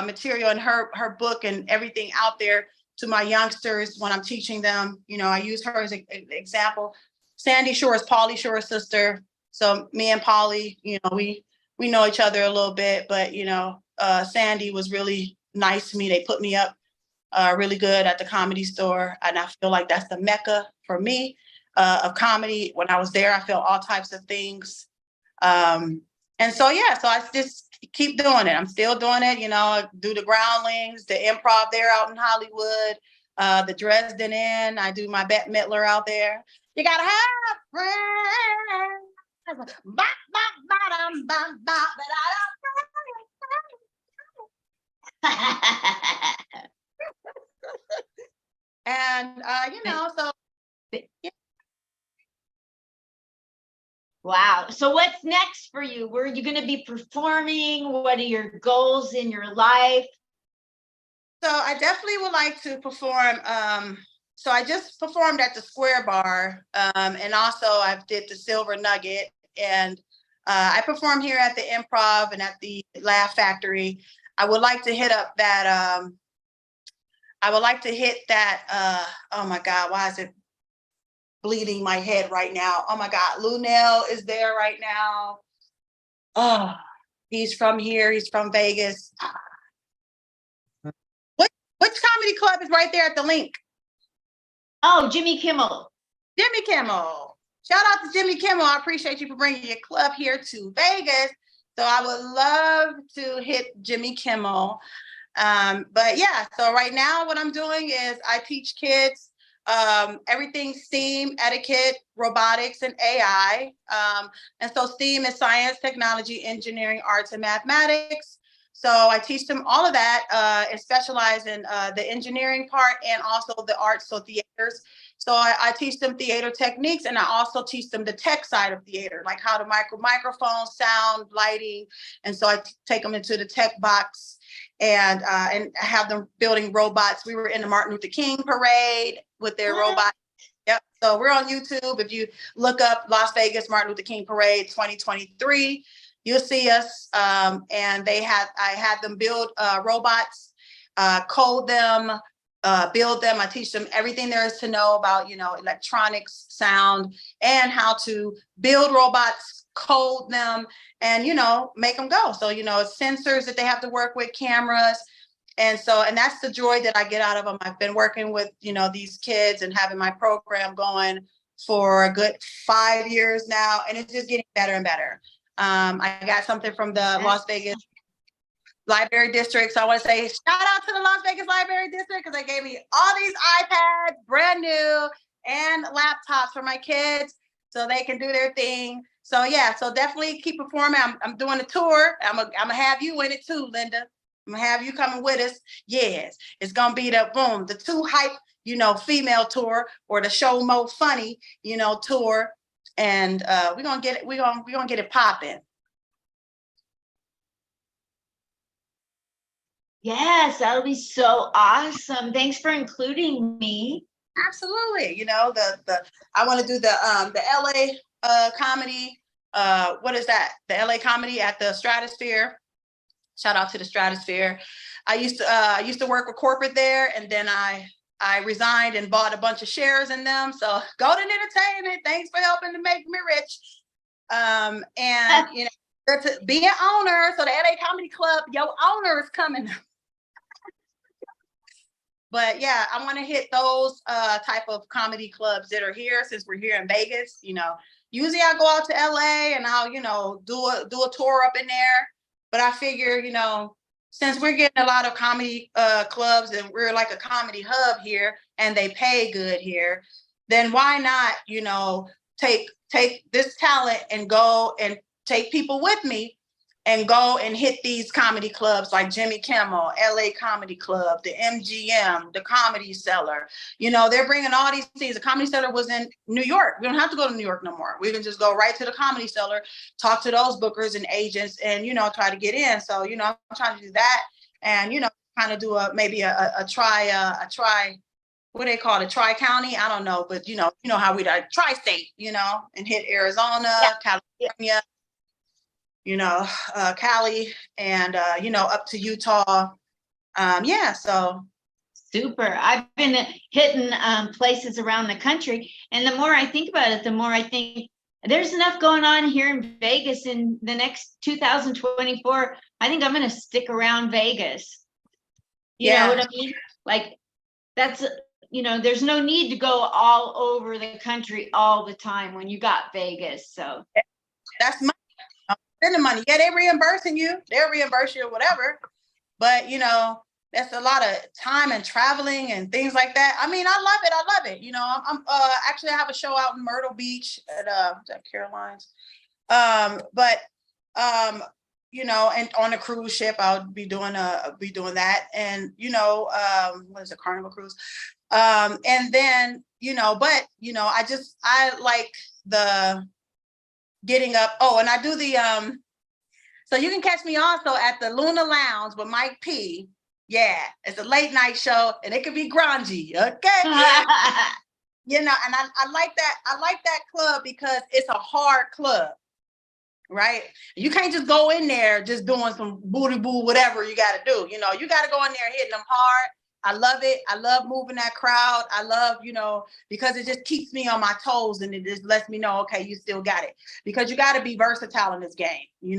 Speaker 2: material and her book and everything out there to my youngsters when I'm teaching them. I use her as an example. Sandy Shore is Pauly Shore's sister. So me and Pauly, we know each other a little bit, but, Sandy was really nice to me. They put me up really good at the Comedy Store. And I feel like that's the mecca for me of comedy. When I was there, I felt all types of things. And so, yeah, so I just keep doing it. I'm still doing it. I do the Groundlings, the improv there out in Hollywood, the Dresden Inn. I do my Bette Midler out there. You gotta have friends. And so yeah.
Speaker 1: Wow. So what's next for you? Where are you going to be performing? What are your goals in your life?
Speaker 2: So I definitely would like to perform. So I just performed at the Square Bar, and also I did the Silver Nugget, and I performed here at the Improv and at the Laugh Factory. I would like to hit up that. Oh my God, why is it bleeding my head right now? Oh my God, Lunel is there right now. Oh, he's from here. He's from Vegas. Which comedy club is right there at the link?
Speaker 1: Oh, Jimmy Kimmel.
Speaker 2: Jimmy Kimmel. Shout out to Jimmy Kimmel. I appreciate you for bringing your club here to Vegas. So I would love to hit Jimmy Kimmel. But yeah, so right now what I'm doing is I teach kids everything STEAM, etiquette, robotics, and AI. And so STEAM is science, technology, engineering, arts, and mathematics. So I teach them all of that and specialize in the engineering part and also the arts, so theaters. So I teach them theater techniques, and I also teach them the tech side of theater, like how to microphone, sound, lighting. And so I take them into the tech box and have them building robots. We were in the Martin Luther King parade with their robots. Yep. So we're on YouTube. If you look up Las Vegas Martin Luther King Parade 2023, you'll see us. And I had them build robots, code them, build them. I teach them everything there is to know about, electronics, sound, and how to build robots, code them, and, make them go. So, sensors that they have to work with, cameras. And that's the joy that I get out of them. I've been working with, these kids and having my program going for a good 5 years now, and it's just getting better and better. I got something from the Las Vegas Library District. So I want to say shout out to the Las Vegas Library District because they gave me all these iPads, brand new, and laptops for my kids so they can do their thing. So yeah, so definitely keep performing. I'm doing a tour. I'm gonna have you in it too, Linda. I'm gonna have you coming with us. Yes, it's gonna be the Too Hype, female tour, or the Shomo Funny, tour, and we're gonna get it popping.
Speaker 1: Yes, that'll be so awesome. Thanks for including me.
Speaker 2: Absolutely. I want to do the LA comedy. What is that? The LA comedy at the Stratosphere. Shout out to the Stratosphere. I used to work with corporate there, and then I resigned and bought a bunch of shares in them. So Golden Entertainment, thanks for helping to make me rich. To be an owner. So the LA Comedy Club, your owner is coming. But yeah, I want to hit those type of comedy clubs that are here, since we're here in Vegas. Usually I go out to LA and I'll, do a tour up in there. But I figure, since we're getting a lot of comedy clubs and we're like a comedy hub here and they pay good here, then why not, take this talent and go and take people with me and go and hit these comedy clubs like Jimmy Kimmel, LA Comedy Club, the MGM, the Comedy Cellar. They're bringing all these things. The Comedy Cellar was in New York. We don't have to go to New York no more. We can just go right to the Comedy Cellar, talk to those bookers and agents, and, try to get in. So, I'm trying to do that and, kind of do maybe a try, what do they call it? Tri-county? I don't know, but you know how we do tri-state, and hit Arizona, California, Cali, and up to Utah. So
Speaker 1: super. I've been hitting places around the country, and the more I think about it, the more I think there's enough going on here in Vegas in the next 2024. I think I'm going to stick around Vegas. You know what I mean? Like, that's, there's no need to go all over the country all the time when you got Vegas. So
Speaker 2: that's money. Spending money. Yeah, they're reimbursing you. They'll reimburse you or whatever. But, that's a lot of time and traveling and things like that. I mean, I love it. I'm actually, I have a show out in Myrtle Beach at Caroline's. And on a cruise ship, I'll be doing that. And, what is it, Carnival Cruise? And then, I like the getting up. Oh, and I do the, so you can catch me also at the Luna Lounge with Mike P. Yeah, it's a late night show and it could be grungy. Okay. And I like that. I like that club because it's a hard club. Right? You can't just go in there just doing some booty boo, whatever you got to do. You got to go in there hitting them hard. I love it. I love moving that crowd. I love, because it just keeps me on my toes and it just lets me know, okay, you still got it. Because you got to be versatile in this game. You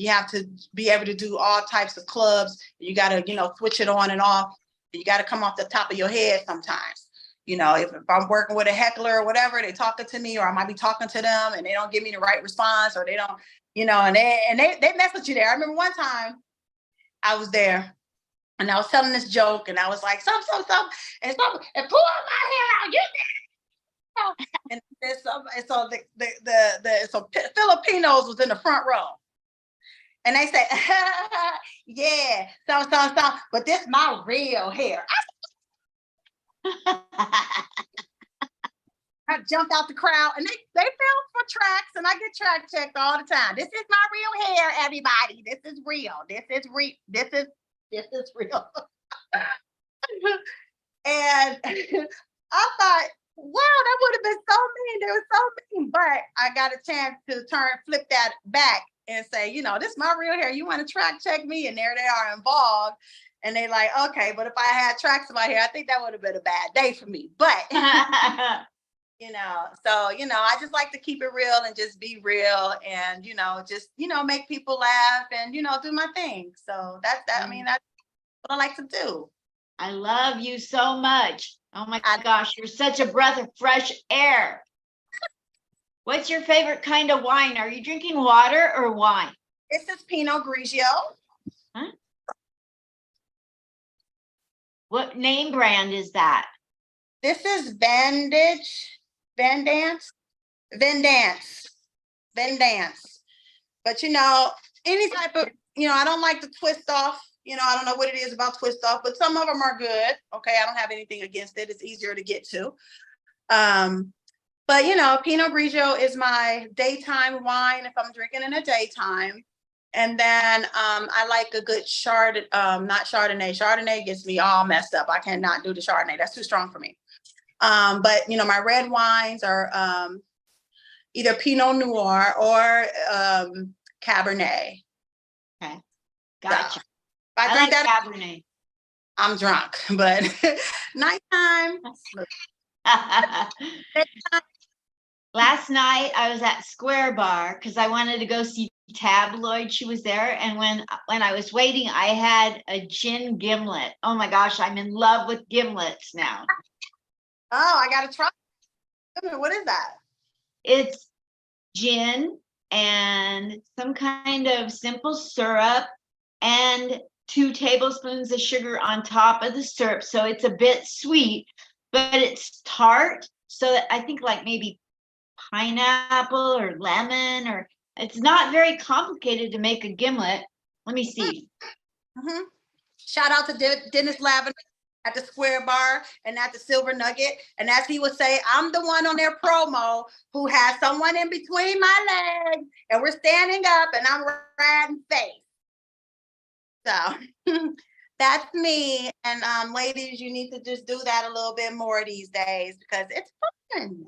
Speaker 2: have to be able to do all types of clubs. You got to, switch it on and off. You got to come off the top of your head sometimes. If I'm working with a heckler or whatever, they talking to me, or I might be talking to them and they don't give me the right response, or they don't, and they mess with you there. I remember one time I was there and I was telling this joke and I was like, some, and pull my hair out, you there. And so the Filipinos was in the front row. And they say, yeah, so, but this my real hair. I jumped out the crowd and they fell for tracks and I get track checked all the time. This is my real hair, everybody. This is real. This is real. This is real. And I thought, wow, that would have been so mean. They were so mean. But I got a chance to flip that back and say, you know, this is my real hair. You want to track check me? And there they are involved. And they like, okay, but if I had tracks in my hair, I think that would have been a bad day for me. But you know, so, you know, I just like to keep it real and just be real and, you know, just, you know, make people laugh and, you know, do my thing. So that's I mean, that's what I like to do.
Speaker 1: I love you so much. Oh my gosh, you're such a breath of fresh air. What's your favorite kind of wine? Are you drinking water or wine?
Speaker 2: This is Pinot Grigio.
Speaker 1: Huh? What name brand is that?
Speaker 2: This is Vendance. But, you know, any type of, you know, I don't like to twist off. You know, I don't know what it is about twist off, but some of them are good. Okay, I don't have anything against it. It's easier to get to. But, you know, Pinot Grigio is my daytime wine if I'm drinking in the daytime. And then I like a good not Chardonnay. Chardonnay gets me all messed up. I cannot do the Chardonnay. That's too strong for me. But, you know, my red wines are either Pinot Noir or Cabernet.
Speaker 1: Okay, gotcha.
Speaker 2: So, I
Speaker 1: like
Speaker 2: that
Speaker 1: Cabernet.
Speaker 2: I'm drunk, but nighttime.
Speaker 1: Last night I was at Square Bar because I wanted to go see Tabloid. She was there, and when I was waiting, I had a gin gimlet. Oh my gosh, I'm in love with gimlets now.
Speaker 2: Oh, I gotta try. What is that?
Speaker 1: It's gin and some kind of simple syrup and 2 tablespoons of sugar on top of the syrup. So it's a bit sweet, but it's tart. So I think like maybe pineapple or lemon, or it's not very complicated to make a gimlet. Let me see.
Speaker 2: Mm-hmm. Shout out to Dennis Lavender at the Square Bar and at the Silver Nugget. And as he would say, I'm the one on their promo who has someone in between my legs and we're standing up and I'm riding face. So that's me. And ladies, you need to just do that a little bit more these days because it's fun.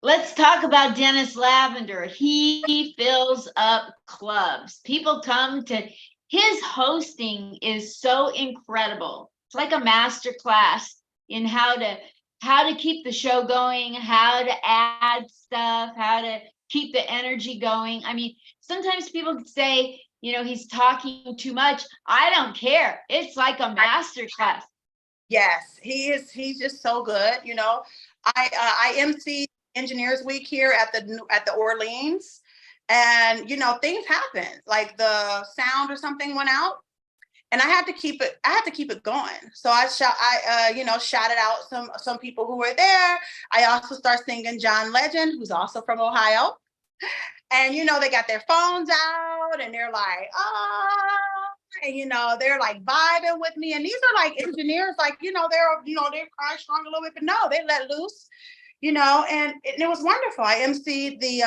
Speaker 1: Let's talk about Dennis Lavender. He fills up clubs. People come to his hosting is so incredible. It's like a master class in how to keep the show going, how to add stuff, how to keep the energy going. I mean, sometimes people say, you know, he's talking too much. I don't care. It's like a master class.
Speaker 2: Yes, he is. He's just so good. You know, I MC Engineers Week here at the Orleans, and you know things happen. Like the sound or something went out, and I had to keep it going. So I shouted out some people who were there. I also start singing John Legend, who's also from Ohio, and you know they got their phones out and they're like, oh. And you know they're like vibing with me, and these are like engineers, like they're crying strong a little bit, but no, they let loose, and it was wonderful. I emceed the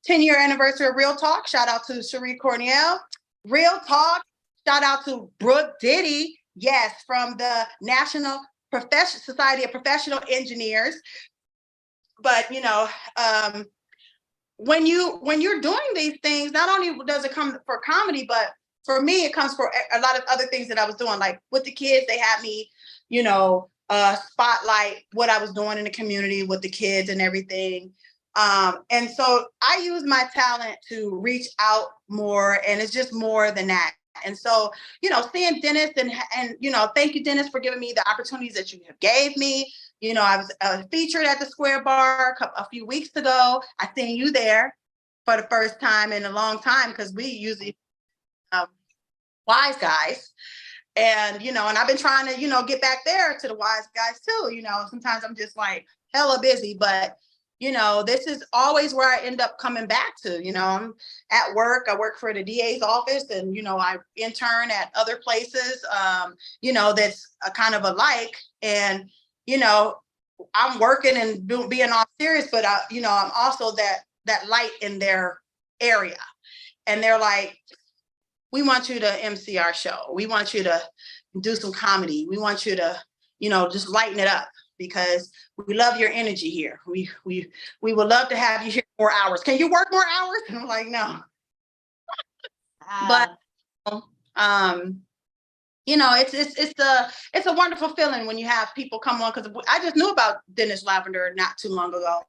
Speaker 2: 10-year anniversary of Real Talk. Shout out to Cherie Cornell. Real Talk. Shout out to Brooke Diddy. Yes, from the National Society of Professional Engineers. But when you're doing these things, not only does it come for comedy, but for me, it comes for a lot of other things that I was doing. Like with the kids, they had me, spotlight what I was doing in the community with the kids and everything. And so I use my talent to reach out more, and it's just more than that. And so, seeing Dennis and thank you, Dennis, for giving me the opportunities that you have gave me. I was featured at the Square Bar a few weeks ago. I seen you there for the first time in a long time because we usually Wise Guys. And, and I've been trying to, get back there to the Wise Guys too. Sometimes I'm just like hella busy, but, this is always where I end up coming back to. I'm at work. I work for the DA's office, and I intern at other places. That's a kind of alike, and I'm working and being all serious, but I'm also that light in their area, and they're like, we want you to MC our show. We want you to do some comedy. We want you to, just lighten it up, because we love your energy here. We would love to have you here more hours. Can you work more hours? And I'm like, no. But it's a wonderful feeling when you have people come on, because I just knew about Dennis Lavender not too long ago,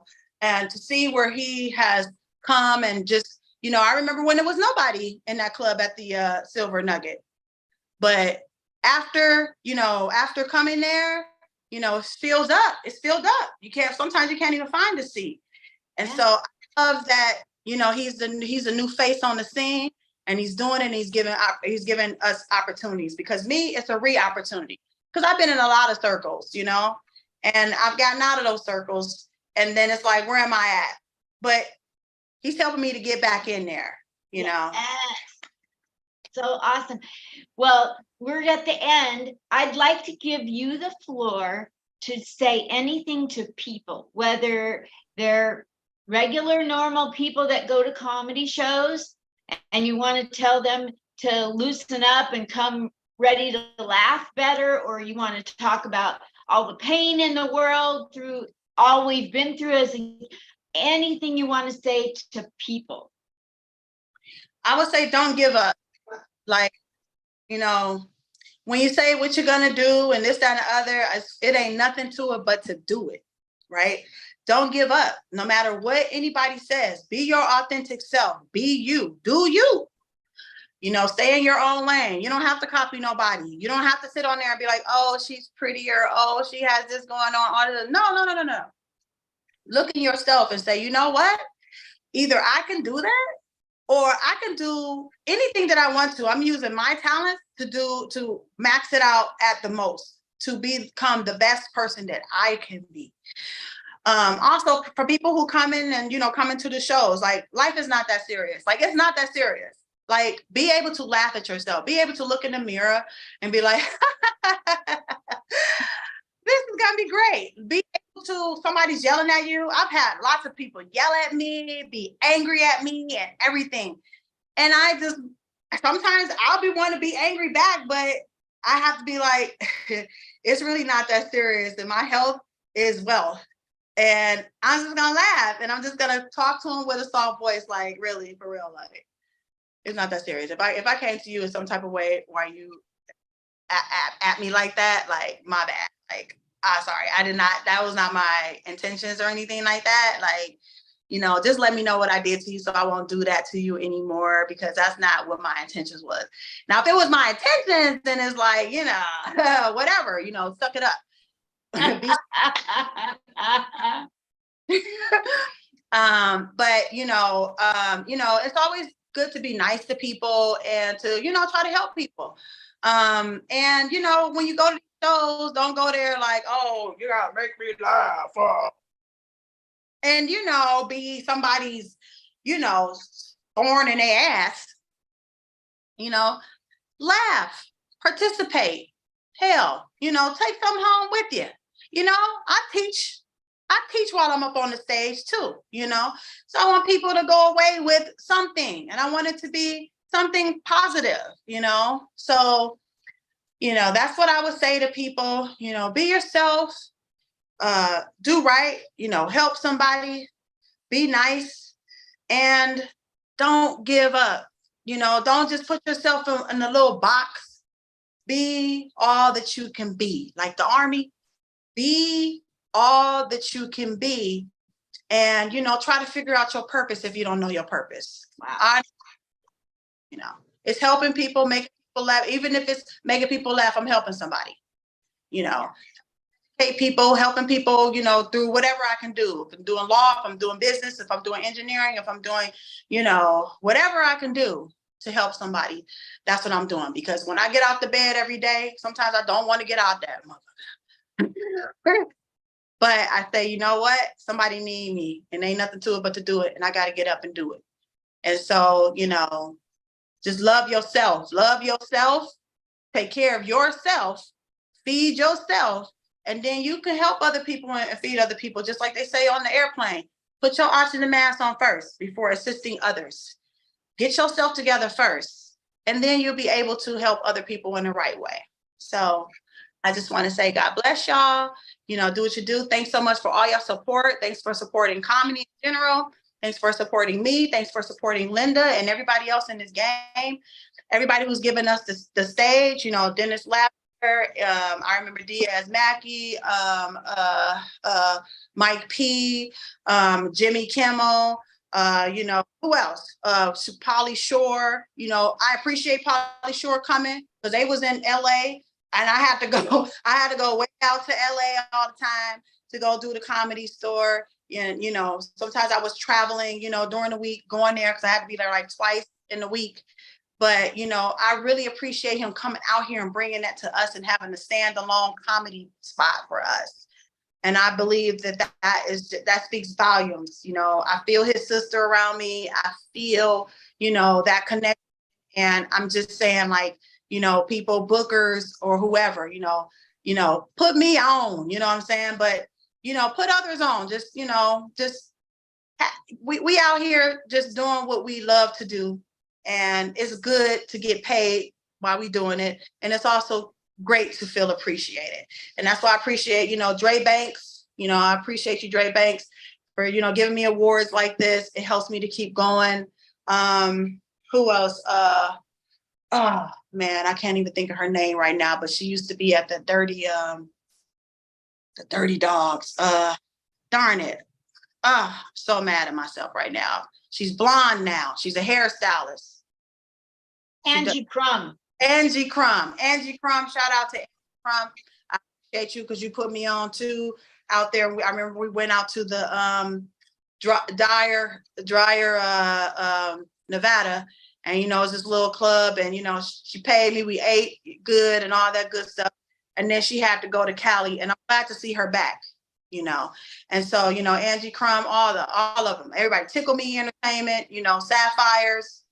Speaker 2: and to see where he has come, and just I remember when there was nobody in that club at the Silver Nugget, but after coming there, it's filled up. Sometimes you can't even find a seat. And so I love that, he's a new face on the scene, and he's doing it, and he's giving us opportunities, because me, it's a opportunity, because I've been in a lot of circles, and I've gotten out of those circles, and then it's like, where am I at? But he's helping me to get back in there,
Speaker 1: Yes. So awesome. Well, we're at the end. I'd like to give you the floor to say anything to people, whether they're regular, normal people that go to comedy shows, and you want to tell them to loosen up and come ready to laugh better, or you want to talk about all the pain in the world through all we've been through, anything you want to say to people.
Speaker 2: I would say, don't give up. Like, when you say what you're going to do and this, that, and the other, it ain't nothing to it but to do it, right? Don't give up. No matter what anybody says, be your authentic self. Be you. Do you. Stay in your own lane. You don't have to copy nobody. You don't have to sit on there and be like, oh, she's prettier. Oh, she has this going on. No. Look in yourself and say, you know what? Either I can do that, or I can do anything that I want to. I'm using my talents to max it out at the most, to become the best person that I can be. Also, for people who come in and, come into the shows, like, life is not that serious. Like, it's not that serious. Like, be able to laugh at yourself. Be able to look in the mirror and be like, this is going to be great. Be able to, somebody's yelling at you. I've had lots of people yell at me, be angry at me and everything. And sometimes I'll be wanting to be angry back, but I have to be like, it's really not that serious, and my health is wealth. And I'm just going to laugh, and I'm just going to talk to him with a soft voice, like, really, for real, like, it's not that serious. If I came to you in some type of way, why you at me like that, like, my bad. Like, sorry, I did not, that was not my intentions or anything like that. Like, just let me know what I did to you, so I won't do that to you anymore, because that's not what my intentions was. Now, if it was my intentions, then it's like, whatever, suck it up. But it's always good to be nice to people, and to, try to help people. And when you go to these shows, don't go there like, oh, you gotta make me laugh. And, be somebody's, thorn in their ass. Laugh, participate. Hell, take something home with you. I teach while I'm up on the stage too, So I want people to go away with something, and I want it to be something positive, So, that's what I would say to people, be yourself, do right, help somebody, be nice, and don't give up. Don't just put yourself in a little box. Be all that you can be. Like the Army, be all that you can be, and try to figure out your purpose if you don't know your purpose.
Speaker 1: Wow.
Speaker 2: It's helping people, making people laugh. Even if it's making people laugh, I'm helping somebody. People, helping people, through whatever I can do. If I'm doing law, if I'm doing business, if I'm doing engineering, if I'm doing, whatever I can do to help somebody, that's what I'm doing. Because when I get out the bed every day, sometimes I don't want to get out that motherfucker. But I say, you know what? Somebody need me, and ain't nothing to it but to do it. And I got to get up and do it. And so, just love yourself. Love yourself. Take care of yourself. Feed yourself. And then you can help other people and feed other people. Just like they say on the airplane. Put your oxygen mask on first before assisting others. Get yourself together first. And then you'll be able to help other people in the right way. So I just want to say, God bless y'all. Do what you do. Thanks so much for all your support. Thanks for supporting comedy in general. Thanks for supporting me. Thanks for supporting Linda and everybody else in this game. Everybody who's given us the stage, Dennis Lavender, I remember Diaz Mackey, Mike P, Jimmy Kimmel, who else? Pauly Shore. I appreciate Pauly Shore coming because they was in LA. And I had to go way out to LA all the time to go do the Comedy Store. And, sometimes I was traveling, during the week, going there because I had to be there like twice in the week. But, I really appreciate him coming out here and bringing that to us and having a standalone comedy spot for us. And I believe that speaks volumes. I feel his sister around me. I feel, that connection. And I'm just saying, like, people, bookers or whoever, put me on, what I'm saying? But, put others on, we out here just doing what we love to do. And it's good to get paid while we doing it. And it's also great to feel appreciated. And that's why I appreciate, Dre Banks, I appreciate you, Dre Banks, for, giving me awards like this. It helps me to keep going. Who else? Oh man, I can't even think of her name right now, but she used to be at the Dirty Dogs. Darn it. So mad at myself right now. She's blonde now. She's a hairstylist.
Speaker 1: Angie Crumb.
Speaker 2: Angie Crumb. Shout out to Angie Crumb. I appreciate you because you put me on too out there. I remember we went out to the Dryer, Nevada. And, it's this little club and, she paid me, we ate good and all that good stuff. And then she had to go to Cali and I'm glad to see her back, And so, Angie Crumb, all of them, everybody, Tickle Me Entertainment, Sapphires,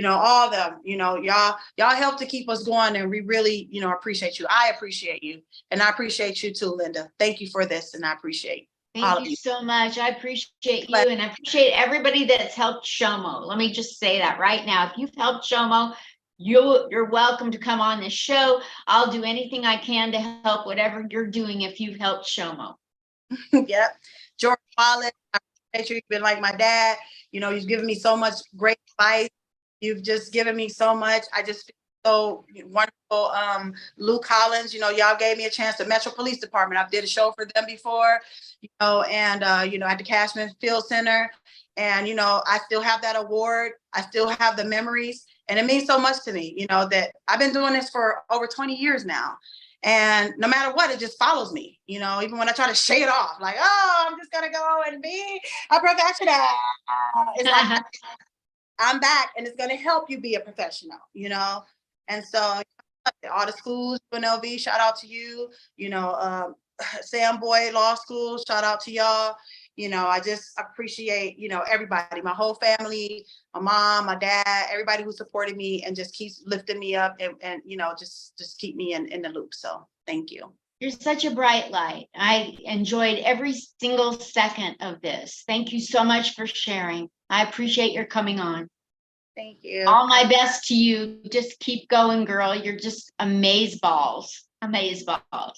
Speaker 2: all of them, y'all help to keep us going. And we really, appreciate you. I appreciate you. And I appreciate you too, Linda. Thank you for this. And I appreciate
Speaker 1: Thank you so much. I appreciate you and I appreciate everybody that's helped Shomo. Let me just say that right now. If you've helped Shomo, you're welcome to come on this show. I'll do anything I can to help whatever you're doing if you've helped Shomo.
Speaker 2: Yep. George Wallace, I appreciate you. You've been like my dad. You've given me so much great advice. You've just given me so much. I just feel so wonderful. Luke Collins, y'all gave me a chance at Metro Police Department. I did a show for them before, and at the Cashman Field Center. And, I still have that award. I still have the memories. And it means so much to me, that I've been doing this for over 20 years now. And no matter what, it just follows me, even when I try to shake it off, like, oh, I'm just going to go and be a professional. It's like, I'm back and it's going to help you be a professional, And so all the schools, UNLV, shout out to you, Sam Boyd Law School, shout out to y'all. I just appreciate, everybody, my whole family, my mom, my dad, everybody who supported me and just keeps lifting me up and just keep me in the loop. So thank you.
Speaker 1: You're such a bright light. I enjoyed every single second of this. Thank you so much for sharing. I appreciate your coming on.
Speaker 2: Thank you.
Speaker 1: All my best to you. Just keep going, girl. You're just amazeballs. Amazeballs.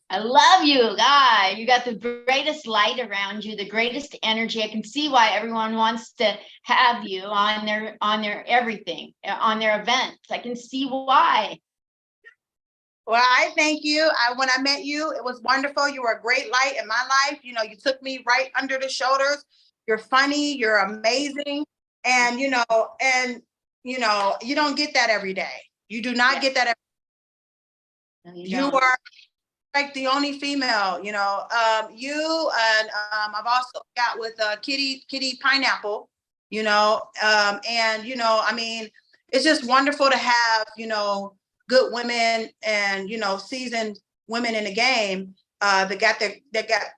Speaker 1: I love you, guy. You got the greatest light around you, the greatest energy. I can see why everyone wants to have you on their everything, on their events. I can see why.
Speaker 2: Well, I thank you. When I met you, it was wonderful. You were a great light in my life. You took me right under the shoulders. You're funny. You're amazing. And, you don't get that every day. You do not get that every day. You are like the only female, you and I've also got with Kitty Pineapple, and, I mean, it's just wonderful to have, good women and, seasoned women in the game. that got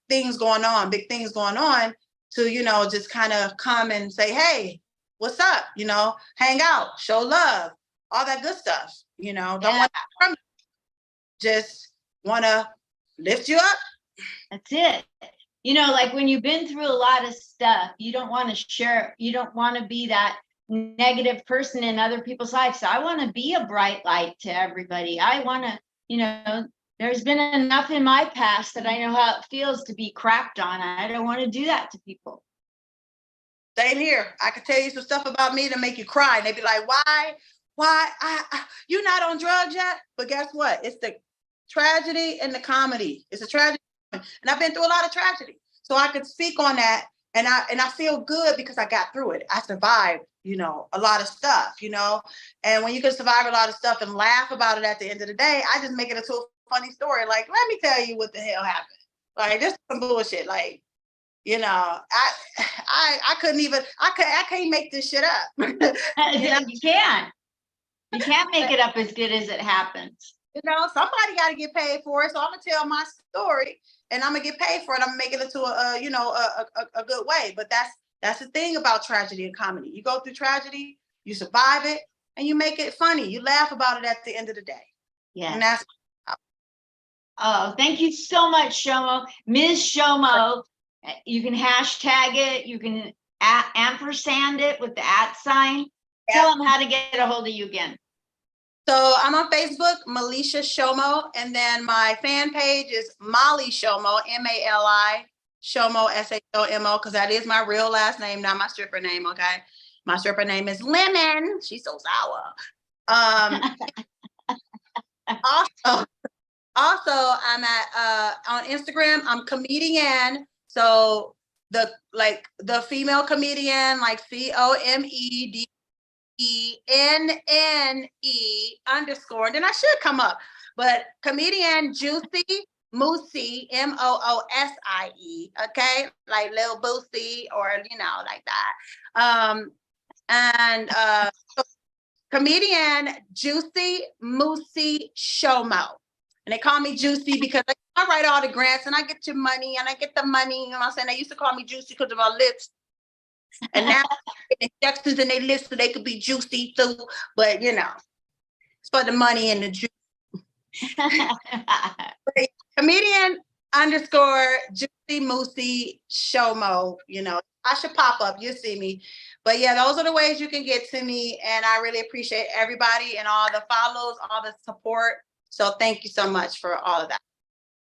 Speaker 2: things going on, big things going on, to, you know, just kind of come and say, hey, what's up? You know, hang out, show love, all that good stuff. You know, don't want from you. Just want to lift you up.
Speaker 1: That's it. You know, like when you've been through a lot of stuff, you don't want to share, you don't want to be that negative person in other people's lives. So I want to be a bright light to everybody. I want to, you know, there's been enough in my past that I know how it feels to be crapped on. I don't want to do that to people.
Speaker 2: Same here. I could tell you some stuff about me to make you cry. And they'd be like, why, you're not on drugs yet? But guess what? It's the tragedy and the comedy. It's a tragedy. And I've been through a lot of tragedy. So I could speak on that. And I feel good because I got through it. I survived, you know, a lot of stuff, you know. And when you can survive a lot of stuff and laugh about it at the end of the day, I just make it into a funny story. Like, let me tell you what the hell happened. Like, this is some bullshit. Like, you know, I couldn't even, I can't make this shit up.
Speaker 1: You know? You can't make it up as good as it happens.
Speaker 2: You know, somebody got to get paid for it. So I'm gonna tell my story, and I'm gonna get paid for it. I'm gonna make it into a you know, a good way. But that's the thing about tragedy and comedy. You go through tragedy, you survive it, and you make it funny. You laugh about it at the end of the day.
Speaker 1: Yeah.
Speaker 2: And that's.
Speaker 1: Oh, thank you so much, Shomo. Ms. Shomo, you can hashtag it. You can ampersand it with the @ sign.
Speaker 2: Yeah.
Speaker 1: Tell them how to get a hold of you again.
Speaker 2: So I'm on Facebook, Maliesha Shomo, and then my fan page is Mali Shomo, MALI Shomo, SHOMO, because that is my real last name, not my stripper name. Okay, my stripper name is Lemon. She's so sour. Also, I'm at on Instagram. I'm comedian. So the female comedian, like COMEDENNE _ then I should come up, but comedian Juicy Moosey, MOOSIE, okay, like little Boosie, or you know, like that. And comedian Juicy Moosey Shomo, and they call me Juicy because I write all the grants and I get your money and I get the money. You know what I'm saying? They used to call me Juicy because of my lips. And now injections in their lips so they could be juicy too. But you know, it's for the money and the juice. Comedian _ Juicy Moosey Shomo. You know, I should pop up. You'll see me. But yeah, those are the ways you can get to me. And I really appreciate everybody and all the follows, all the support. So thank you so much for all of that.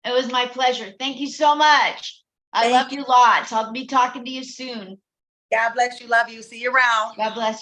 Speaker 1: It was my pleasure. Thank you so much. I love you lots. I'll be talking to you soon.
Speaker 2: God bless you. Love you. See you around.
Speaker 1: God bless you.